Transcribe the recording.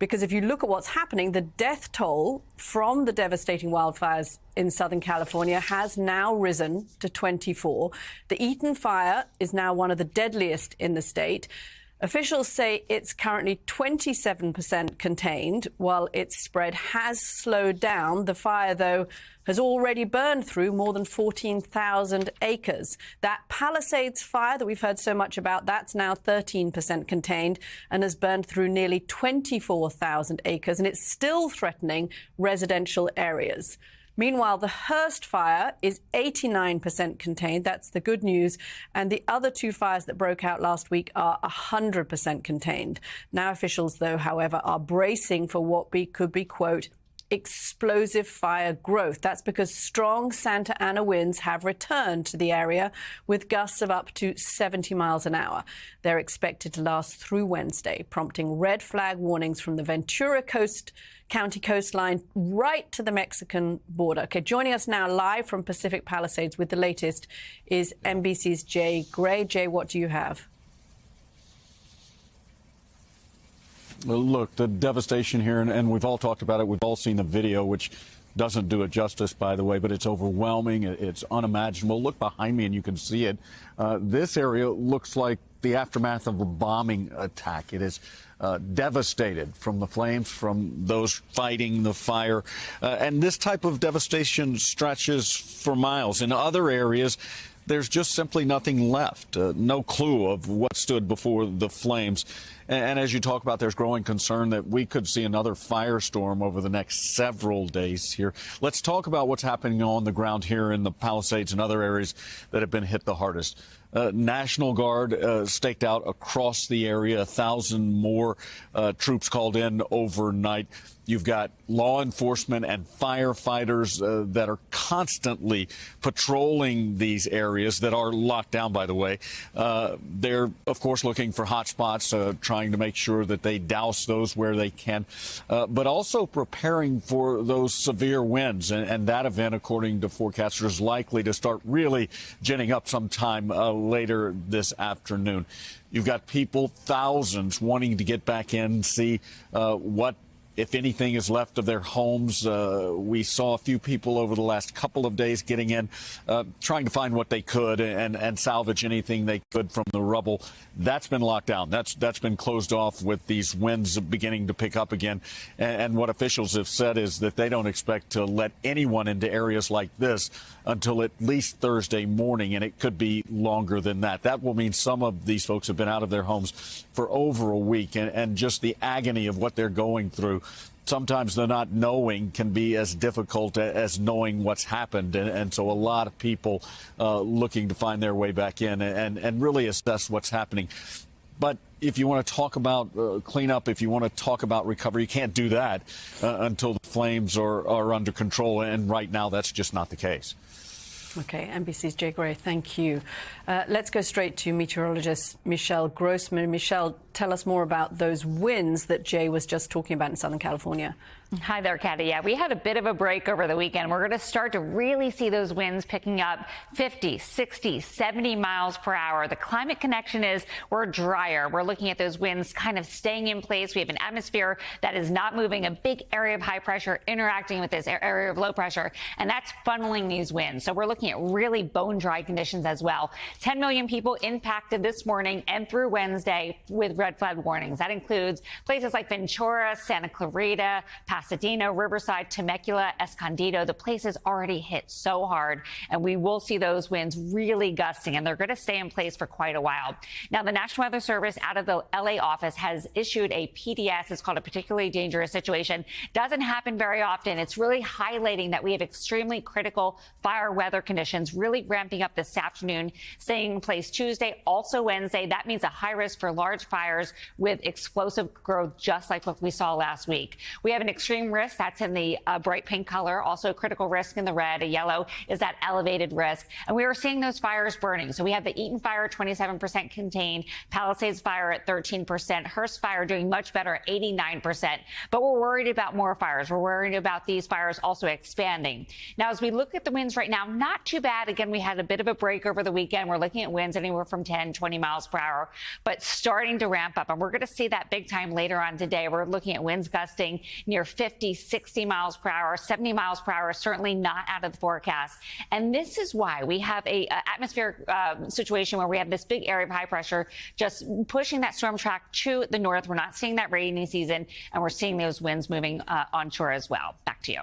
because if you look at what's happening, the death toll from the devastating wildfires in Southern California has now risen to 24. The Eaton fire is now one of the deadliest in the state. Officials say it's currently 27% contained, while its spread has slowed down. The fire, though, has already burned through more than 14,000 acres. That Palisades fire that we've heard so much about, that's now 13% contained and has burned through nearly 24,000 acres, and it's still threatening residential areas. Meanwhile, the Hearst fire is 89% contained. That's the good news. And the other two fires that broke out last week are 100% contained. Now officials, though, however, are bracing for what could be, quote, explosive fire growth. That's because strong Santa Ana winds have returned to the area with gusts of up to 70 miles an hour. They're expected to last through Wednesday, prompting red flag warnings from the Ventura County coastline right to the Mexican border. Okay, joining us now live from Pacific Palisades with the latest is NBC's Jay Gray. Jay, what do you have? Well, look, the devastation here, and we've all talked about it. We've all seen the video, which doesn't do it justice, by the way, but it's overwhelming. It's unimaginable. Look behind me and you can see it. This area looks like the aftermath of a bombing attack. It is devastated from the flames, from those fighting the fire. And this type of devastation stretches for miles. In other areas, there's just simply nothing left, no clue of what stood before the flames. And as you talk about, there's growing concern that we could see another firestorm over the next several days here. Let's talk about what's happening on the ground here in the Palisades and other areas that have been hit the hardest. National Guard staked out across the area, 1,000 more troops called in overnight. You've got law enforcement and firefighters that are constantly patrolling these areas that are locked down, by the way. They're, of course, looking for hot spots, trying to make sure that they douse those where they can, but also preparing for those severe winds. And that event, according to forecasters, is likely to start really ginning up sometime later this afternoon. You've got people, thousands, wanting to get back in, see what, if anything, is left of their homes. We saw a few people over the last couple of days getting in, trying to find what they could and salvage anything they could from the rubble. That's been locked down. That's been closed off with these winds beginning to pick up again. And what officials have said is that they don't expect to let anyone into areas like this until at least Thursday morning, and it could be longer than that. That will mean some of these folks have been out of their homes for over a week, and just the agony of what they're going through. Sometimes the not knowing can be as difficult as knowing what's happened. And so a lot of people looking to find their way back in and really assess what's happening. But if you want to talk about cleanup, if you want to talk about recovery, you can't do that until the flames are under control. And right now, that's just not the case. Okay, NBC's Jay Gray, thank you. Let's go straight to meteorologist Michelle Grossman. Michelle, tell us more about those winds that Jay was just talking about in Southern California. Hi there, Kathy. Yeah, we had a bit of a break over the weekend. We're going to start to really see those winds picking up 50, 60, 70 miles per hour. The climate connection is we're drier. We're looking at those winds kind of staying in place. We have an atmosphere that is not moving, a big area of high pressure interacting with this area of low pressure, and that's funneling these winds. So we're looking at really bone dry conditions as well. 10 million people impacted this morning and through Wednesday with red flag warnings. That includes places like Ventura, Santa Clarita, Pasadena, Riverside, Temecula, Escondido. The places already hit so hard, and we will see those winds really gusting, and they're going to stay in place for quite a while. Now, the National Weather Service out of the LA office has issued a PDS. It's called a particularly dangerous situation. Doesn't happen very often. It's really highlighting that we have extremely critical fire weather conditions really ramping up this afternoon, staying in place Tuesday, also Wednesday. That means a high risk for large fires with explosive growth, just like what we saw last week. We have an extreme risk. That's in the bright pink color. Also critical risk in the red. A yellow is that elevated risk. And we are seeing those fires burning. So we have the Eaton fire, 27% contained, Palisades fire at 13%, Hearst fire doing much better at 89%. But we're worried about more fires. We're worried about these fires also expanding. Now, as we look at the winds right now, not not too bad. Again, we had a bit of a break over the weekend. We're looking at winds anywhere from 10, 20 miles per hour, but starting to ramp up. And we're going to see that big time later on today. We're looking at winds gusting near 50, 60 miles per hour, 70 miles per hour, certainly not out of the forecast. And this is why we have a atmospheric situation where we have this big area of high pressure just pushing that storm track to the north. We're not seeing that rainy season, and we're seeing those winds moving onshore as well. Back to you.